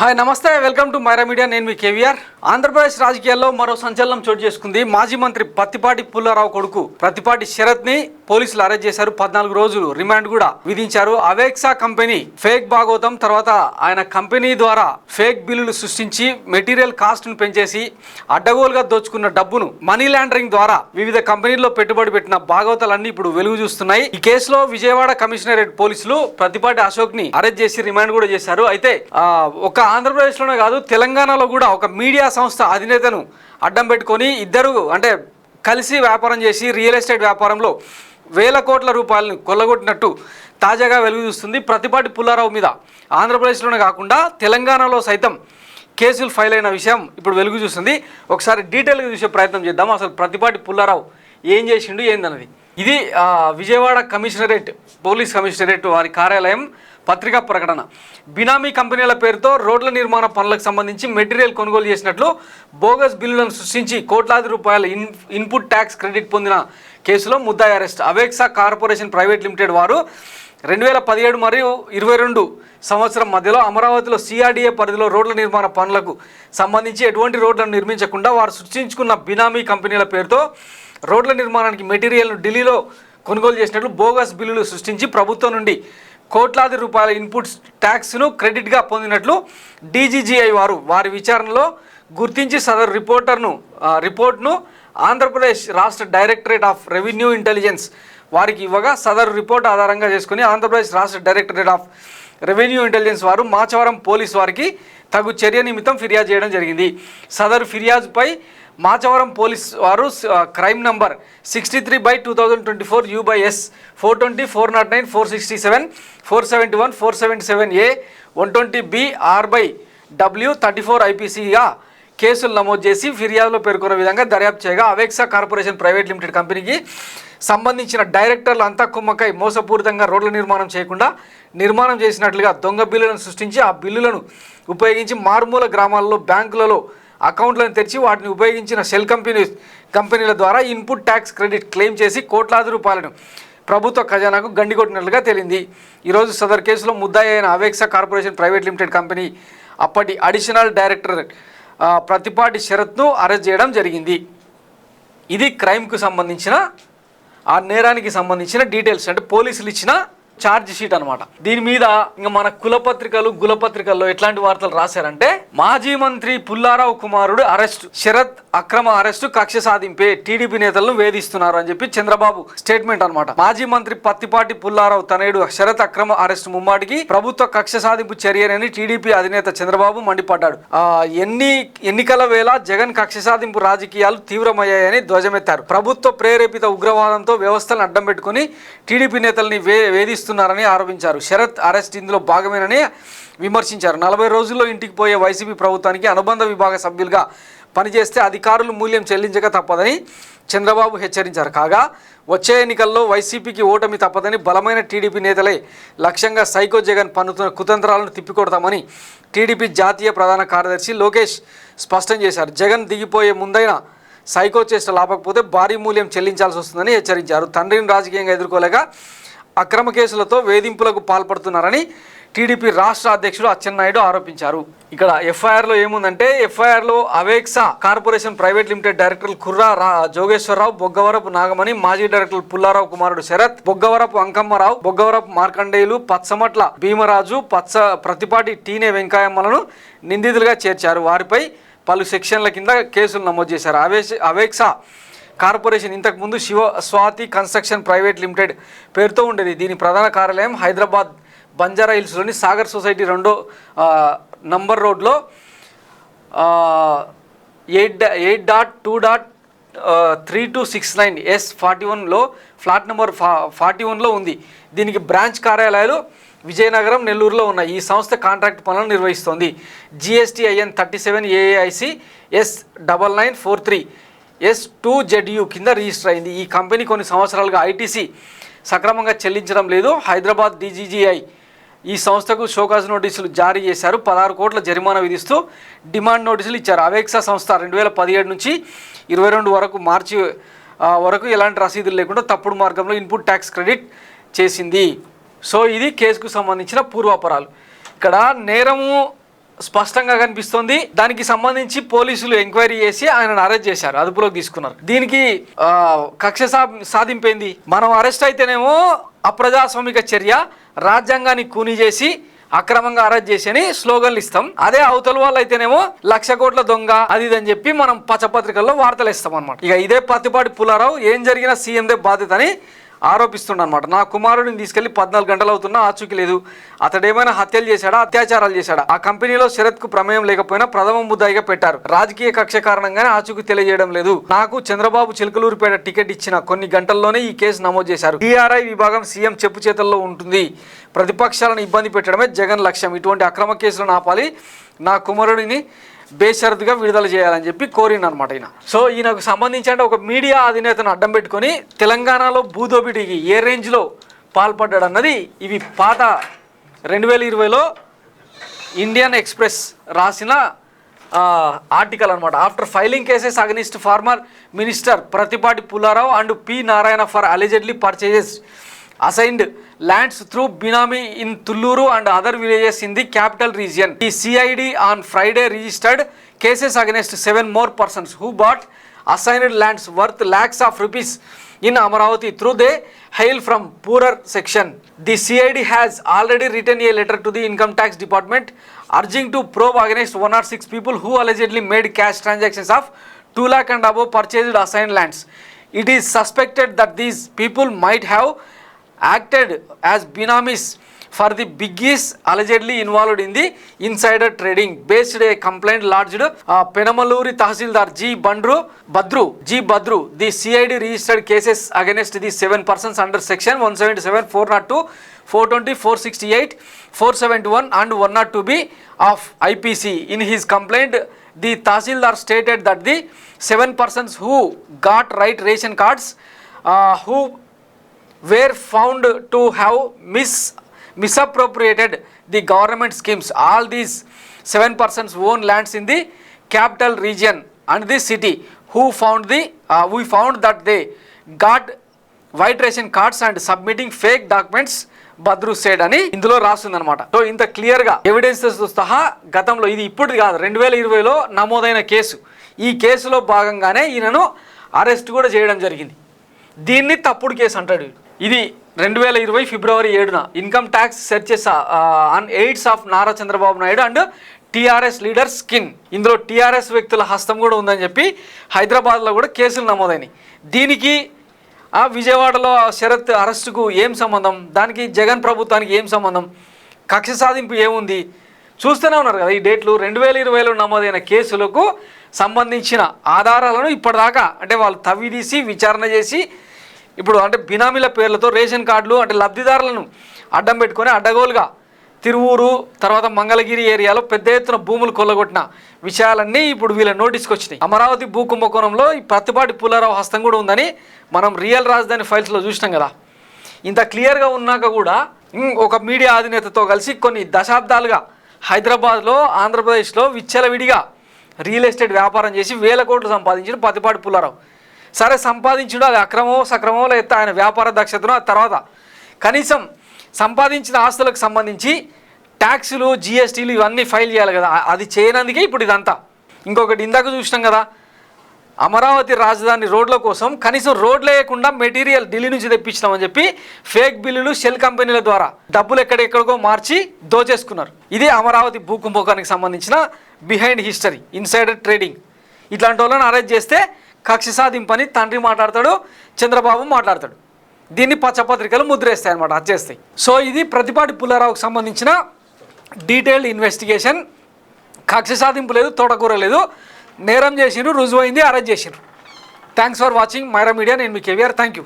Hi నమస్తే, welcome to Myra media. నేను మీ కేవీఆర్. ఆంధ్రప్రదేశ్ రాజకీయాల్లో మరో సంచలనం చోటు చేసుకుంది. మాజీ మంత్రి పత్తిపాటి పుల్లారావు కొడుకు ప్రత్తిపాటి శరత్ ని పోలీసులు అరెస్ట్ చేశారు. 14 రోజులు రిమాండ్ కూడా విధించారు. అవేక్సా కంపెనీ ఫేక్ భాగవతం తర్వాత ఆయన కంపెనీ ద్వారా ఫేక్ బిల్లులు సృష్టించి మెటీరియల్ కాస్ట్ ను పెంచేసి అడ్డగోలుగా దోచుకున్న డబ్బును మనీ లాండరింగ్ ద్వారా వివిధ కంపెనీల్లో పెట్టుబడి పెట్టిన భాగవతాలన్నీ ఇప్పుడు వెలుగు చూస్తున్నాయి. ఈ కేసులో విజయవాడ కమిషనరేట్ పోలీసులు ప్రత్తిపాటి అశోక్ ని అరెస్ట్ చేసి రిమాండ్ కూడా చేశారు. అయితే ఒక ఆంధ్రప్రదేశ్లోనే కాదు, తెలంగాణలో కూడా ఒక మీడియా సంస్థ అధినేతను అడ్డం పెట్టుకొని ఇద్దరు కలిసి వ్యాపారం చేసి రియల్ ఎస్టేట్ వ్యాపారంలో వేల కోట్ల రూపాయలను కొల్లగొట్టినట్టు తాజాగా వెలుగు చూస్తుంది. ప్రత్తిపాటి పుల్లారావు మీద ఆంధ్రప్రదేశ్లోనే కాకుండా తెలంగాణలో సైతం కేసులు ఫైల్ అయిన విషయం ఇప్పుడు వెలుగు చూస్తుంది. ఒకసారి డీటెయిల్గా చూసే ప్రయత్నం చేద్దాం. అసలు ప్రత్తిపాటి పుల్లారావు ఏం చేసిండు ఏందన్నది. ఇది విజయవాడ కమిషనరేట్ పోలీస్ కమిషనరేట్ వారి కార్యాలయం పత్రికా ప్రకటన. బినామీ కంపెనీల పేరుతో రోడ్ల నిర్మాణ పనులకు సంబంధించి మెటీరియల్ కొనుగోలు చేసినట్లు బోగస్ బిల్లులను సృష్టించి కోట్లాది రూపాయల ఇన్పుట్ ట్యాక్స్ క్రెడిట్ పొందిన కేసులో ముద్దాయి అరెస్ట్. అవేక్సా కార్పొరేషన్ ప్రైవేట్ లిమిటెడ్ వారు 2017 మరియు 22 సంవత్సరం మధ్యలో అమరావతిలో సిఆర్డీఏ పరిధిలో రోడ్ల నిర్మాణ పనులకు సంబంధించి ఎటువంటి రోడ్లను నిర్మించకుండా వారు సృష్టించుకున్న బినామీ కంపెనీల పేరుతో రోడ్ల నిర్మాణానికి మెటీరియల్ను ఢిల్లీలో కొనుగోలు చేసినట్లు బోగస్ బిల్లులు సృష్టించి ప్రభుత్వం నుండి కోట్లాది రూపాయల ఇన్పుట్ ట్యాక్స్ను క్రెడిట్గా పొందినట్లు డీజీజీఐ వారి విచారణలో గుర్తించి సదరు రిపోర్ట్ను ఆంధ్రప్రదేశ్ రాష్ట్ర డైరెక్టరేట్ ఆఫ్ రెవెన్యూ ఇంటెలిజెన్స్ వారికి ఇవ్వగా సదరు రిపోర్ట్ ఆధారంగా చేసుకుని ఆంధ్రప్రదేశ్ రాష్ట్ర డైరెక్టరేట్ ఆఫ్ రెవెన్యూ ఇంటెలిజెన్స్ వారు మాచవరం పోలీస్ వారికి తగు చర్య నిమిత్తం ఫిర్యాదు చేయడం జరిగింది. సదరు ఫిర్యాదుపై మాచవరం పోలీస్ వారు crime number 63/2024 U/S 420 409 467 471 477A 120B R/W 34 IPCగా కేసులు నమోదు చేసి ఫిర్యాదులో పేర్కొన్న విధంగా దర్యాప్తు చేయగా అవేక్సా కార్పొరేషన్ ప్రైవేట్ లిమిటెడ్ కంపెనీకి సంబంధించిన డైరెక్టర్లు అంతా కుమ్మకై మోసపూరితంగా రోడ్ల నిర్మాణం చేయకుండా నిర్మాణం చేసినట్లుగా దొంగ బిల్లులను సృష్టించి ఆ బిల్లులను ఉపయోగించి మారుమూల గ్రామాల్లో బ్యాంకులలో అకౌంట్లను తెరిచి వాటిని ఉపయోగించిన షెల్ కంపెనీల ద్వారా ఇన్పుట్ ట్యాక్స్ క్రెడిట్ క్లెయిమ్ చేసి కోట్లాది రూపాయలను ప్రభుత్వ ఖజానాకు గండికొట్టినట్లుగా తేలింది. ఈరోజు సదర్ కేసులో ముద్దాయి అయిన అవేక్సా కార్పొరేషన్ ప్రైవేట్ లిమిటెడ్ కంపెనీ అప్పటి అడిషనల్ డైరెక్టర్ ప్రత్తిపాటి శరత్ను అరెస్ట్ చేయడం జరిగింది. ఇది క్రైమ్కు సంబంధించిన ఆ నేరానికి సంబంధించిన డీటెయిల్స్, అంటే పోలీసులు ఇచ్చిన ఛార్జ్ షీట్ అనమాట. దీని మీద ఇంకా మన గులపత్రికల్లో ఎట్లాంటి వార్తలు రాశారంటే, మాజీ మంత్రి పుల్లారావు కుమారుడు అరెస్టు, శరత్ అక్రమ అరెస్టు, కక్ష సాధింపే, టీడీపీ నేతలను వేధిస్తున్నారు అని చెప్పి చంద్రబాబు స్టేట్మెంట్ అనమాట. మాజీ మంత్రి పత్తిపాటి పుల్లారావు తనయుడు శరత్ అక్రమ అరెస్టు ముమ్మాటికి ప్రభుత్వ కక్ష సాధింపు చర్యనని టీడీపీ అధినేత చంద్రబాబు మండిపడ్డాడు. ఎన్నికల వేళ జగన్ కక్ష సాధింపు రాజకీయాలు తీవ్రమయ్యాయని ధ్వజమెత్తారు. ప్రభుత్వ ప్రేరేపిత ఉగ్రవాదంతో వ్యవస్థలను అడ్డం పెట్టుకుని టీడీపీ నేతల్ని వేధిస్తున్నారని ఆరోపించారు. శరత్ అరెస్ట్ ఇందులో భాగమేనని విమర్శించారు. 40 రోజుల్లో ఇంటికి పోయే వైసీపీ ప్రభుత్వానికి అనుబంధ విభాగ సభ్యులుగా పనిచేస్తే అధికారులు మూల్యం చెల్లించక తప్పదని చంద్రబాబు హెచ్చరించారు. కాగా వచ్చే ఎన్నికల్లో వైసీపీకి ఓటమి తప్పదని బలమైన టీడీపీ నేతలే లక్ష్యంగా సైకో జగన్ పన్నుతున్న కుతంత్రాలను తిప్పికొడతామని టీడీపీ జాతీయ ప్రధాన కార్యదర్శి లోకేష్ స్పష్టం చేశారు. జగన్ దిగిపోయే ముందైనా సైకో చేష్ట లాపకపోతే భారీ మూల్యం చెల్లించాల్సి వస్తుందని హెచ్చరించారు. తండ్రిని రాజకీయంగా ఎదుర్కోలేక అక్రమ కేసులతో వేధింపులకు పాల్పడుతున్నారని టీడీపీ రాష్ట్ర అధ్యక్షుడు అచ్చెన్నాయుడు ఆరోపించారు. ఇక్కడ ఎఫ్ఐఆర్లో ఏముందంటే, ఎఫ్ఐఆర్లో అవేక్సా కార్పొరేషన్ ప్రైవేట్ లిమిటెడ్ డైరెక్టర్లు కుర్రా జోగేశ్వరరావు, బొగ్గవరపు నాగమణి, మాజీ డైరెక్టర్లు పుల్లారావు కుమారుడు శరత్, బొగ్గవరపు అంకమ్మరావు, బొగ్గవరపు మార్కండేయులు, పచ్చమట్ల భీమరాజు, ప్రత్తిపాటి టీనే వెంకయ్యమ్మలను నిందితులుగా చేర్చారు. వారిపై పలు సెక్షన్ల కింద కేసులు నమోదు చేశారు. అవేక్సా కార్పొరేషన్ ఇంతకుముందు స్వాతి కన్స్ట్రక్షన్ ప్రైవేట్ లిమిటెడ్ పేరుతో ఉండేది. దీని ప్రధాన కార్యాలయం హైదరాబాద్ బంజారా హిల్స్లోని సాగర్ సొసైటీ 2వ నంబర్ రోడ్లో 8.2.3269 S41లో ఫ్లాట్ నెంబర్ 41లో ఉంది. దీనికి బ్రాంచ్ కార్యాలయాలు విజయనగరం, నెల్లూరులో ఉన్నాయి. ఈ సంస్థ కాంట్రాక్ట్ పనులను నిర్వహిస్తోంది. GSTIN 37 AAIC S9943 S2ZU కింద రిజిస్టర్ అయింది. ఈ కంపెనీ కొన్ని సంవత్సరాలుగా ఐటీసీ సక్రమంగా చెల్లించడం లేదు. హైదరాబాద్ డీజీజీఐ ఈ సంస్థకు షోకాజ్ నోటీసులు జారీ చేశారు. 16 కోట్ల జరిమానా విధిస్తూ డిమాండ్ నోటీసులు ఇచ్చారు. అవేక్సా సంస్థ 2017 నుంచి 22 వరకు మార్చి వరకు ఎలాంటి రసీదులు లేకుండా తప్పుడు మార్గంలో ఇన్పుట్ ట్యాక్స్ క్రెడిట్ చేసింది. సో ఇది కేసుకు సంబంధించిన పూర్వాపరాలు. ఇక్కడ నేరము స్పష్టంగా కనిపిస్తుంది. దానికి సంబంధించి పోలీసులు ఎంక్వైరీ చేసి ఆయనను అరెస్ట్ చేశారు, అదుపులోకి తీసుకున్నారు. దీనికి కక్ష సాధింపేంది? మనం అరెస్ట్ అయితేనేమో అప్రజాస్వామిక చర్య, రాజ్యాంగాన్ని కూని చేసి అక్రమంగా అరెస్ట్ చేసి అని స్లోగన్లు ఇస్తాం. అదే అవతల వాళ్ళు అయితేనేమో 1,00,000 కోట్ల దొంగ అది ఇది అని చెప్పి మనం పచ్చపత్రికల్లో వార్తలు ఇస్తాం అనమాట. ఇక ఇదే పత్తిపాటి పుల్లారావు ఏం జరిగినా సీఎందే బాధ్యత అని ఆరోపిస్తుండనమాట. నా కుమారుడిని తీసుకెళ్లి 14 గంటలు అవుతున్నా ఆచూకీ లేదు. అతడేమైనా హత్యలు చేశాడా, అత్యాచారాలు చేశాడా? ఆ కంపెనీలో శరత్కు ప్రమేయం లేకపోయినా ప్రథమ ముద్దాయిగా పెట్టారు. రాజకీయ కక్ష కారణంగానే ఆచూకీ తెలియజేయడం లేదు. నాకు చంద్రబాబు చిలుకలూరుపేట టికెట్ ఇచ్చిన కొన్ని గంటల్లోనే ఈ కేసు నమోదు చేశారు. టీఆర్ఐ విభాగం సీఎం చెప్పు చేతల్లో ఉంటుంది. ప్రతిపక్షాలను ఇబ్బంది పెట్టడమే జగన్ లక్ష్యం. ఇటువంటి అక్రమ కేసులను ఆపాలి. నా కుమారుడిని బేషరతుగా విడుదల చేయాలని చెప్పి కోరినమాట ఈయన. సో ఈయనకు సంబంధించి అంటే ఒక మీడియా అధినేతను అడ్డం పెట్టుకొని తెలంగాణలో భూదోపిడీకి ఏ రేంజ్లో పాల్పడ్డాడు అన్నది ఇవి పాత 2020లో ఇండియన్ ఎక్స్ప్రెస్ రాసిన ఆర్టికల్ అనమాట. After filing cases against farmer minister Prathipati Pullarao and P Narayana for అలిజెడ్లీ purchases assigned lands through Binami in Tulluru and other villages in the capital region. The CID on Friday registered cases against 7 more persons who bought assigned lands worth lakhs of rupees in Amaravati through they hail from poorer section. The CID has already written a letter to the Income Tax Department urging to probe against 106 people who allegedly made cash transactions of 2 lakh and above purchased assigned lands. It is suspected that these people might have acted as binamis for the biggies allegedly involved in the insider trading. Based a complaint lodged Penamaluri Tahsildar G. Badru. The CID registered cases against the 7 persons under section 177, 402, 420, 468, 471 and 102B of IPC. In his complaint, the Tahsildar stated that the 7 persons who got right ration cards who were found to have misappropriated the government schemes. All these 7 persons own lands in the capital region and the city. We found that they got white ration cards and submitting fake documents, Badru said అని ఇందులో రాస్తుందన్నమాట. So ఇంత క్లియర్గా evidences సహా గతంలో, ఇది ఇప్పుడు కాదు 2020లో నమోదైన కేసు. ఈ కేసులో భాగంగానే ఈయనను అరెస్ట్ కూడా చేయడం జరిగింది. దీన్ని తప్పుడు కేసు అంటాడు. ఇది 2020 ఫిబ్రవరి 7న income tax searches on aides of Nara Chandrababu Naidu and TRS leader skin. ఇందులో టీఆర్ఎస్ వ్యక్తుల హస్తం కూడా ఉందని చెప్పి హైదరాబాద్లో కూడా కేసులు నమోదైనాయి. దీనికి విజయవాడలో శరత్ అరెస్టుకు ఏం సంబంధం, దానికి జగన్ ప్రభుత్వానికి ఏం సంబంధం, కక్ష సాధింపు ఏముంది చూస్తూనే ఉన్నారు కదా. ఈ డేట్లు 2020లో నమోదైన కేసులకు సంబంధించిన ఆధారాలను ఇప్పటిదాకా అంటే వాళ్ళు తవ్విదీసి విచారణ చేసి ఇప్పుడు అంటే బినామీల పేర్లతో రేషన్ కార్డులు అంటే లబ్ధిదారులను అడ్డం పెట్టుకొని అడ్డగోలుగా తిరువూరు తర్వాత మంగళగిరి ఏరియాలో పెద్ద ఎత్తున భూములు కొల్లగొట్టిన విషయాలన్నీ ఇప్పుడు వీళ్ళ నోటీస్కి వచ్చినాయి. అమరావతి భూ కుంభకోణంలో ఈ ప్రతిపాటి పుల్లారావు హస్తం కూడా ఉందని మనం రియల్ రాజధాని ఫైల్స్లో చూసినాం కదా. ఇంత క్లియర్గా ఉన్నాక కూడా ఒక మీడియా అధినేతతో కలిసి కొన్ని దశాబ్దాలుగా హైదరాబాద్లో ఆంధ్రప్రదేశ్లో విచ్చలవిడిగా రియల్ ఎస్టేట్ వ్యాపారం చేసి 1000 కోట్లు సంపాదించిన ప్రతిపాటి పుల్లారావు. సరే సంపాదించడం అది అక్రమమో సక్రమమో లేకపోతే ఆయన వ్యాపార దక్షతను, ఆ తర్వాత కనీసం సంపాదించిన ఆస్తులకు సంబంధించి ట్యాక్సులు జిఎస్టీలు ఇవన్నీ ఫైల్ చేయాలి కదా. అది చేయనందుకే ఇప్పుడు ఇదంతా. ఇంకొకటి ఇందాక చూసినాం కదా, అమరావతి రాజధాని రోడ్ల కోసం కనీసం రోడ్లు వేయకుండా మెటీరియల్ ఢిల్లీ నుంచి తెప్పించినామని చెప్పి ఫేక్ బిల్లులు షెల్ కంపెనీల ద్వారా డబ్బులు ఎక్కడెక్కడికో మార్చి దోచేసుకున్నారు. ఇదే అమరావతి భూ కుంభకోణానికి సంబంధించిన బిహైండ్ హిస్టరీ, ఇన్సైడర్ ట్రేడింగ్. ఇట్లాంటి వాళ్ళని అరెస్ట్ చేస్తే కక్ష సాధింపని తండ్రి మాట్లాడతాడు, చంద్రబాబు మాట్లాడతాడు. దీన్ని పచ్చపత్రికలు ముద్రేస్తాయి అనమాట, వచ్చేస్తాయి. సో ఇది ప్రతిపాటి పుల్లారావుకు సంబంధించిన డీటెయిల్డ్ ఇన్వెస్టిగేషన్. కక్ష సాధింపు లేదు, తోటకూర లేదు, నేరం చేసిండ్రు, రుజువైంది, అరెస్ట్ చేసిండ్రు. Thanks for watching Maira media. నేను మీ కేవీఆర్. Thank you.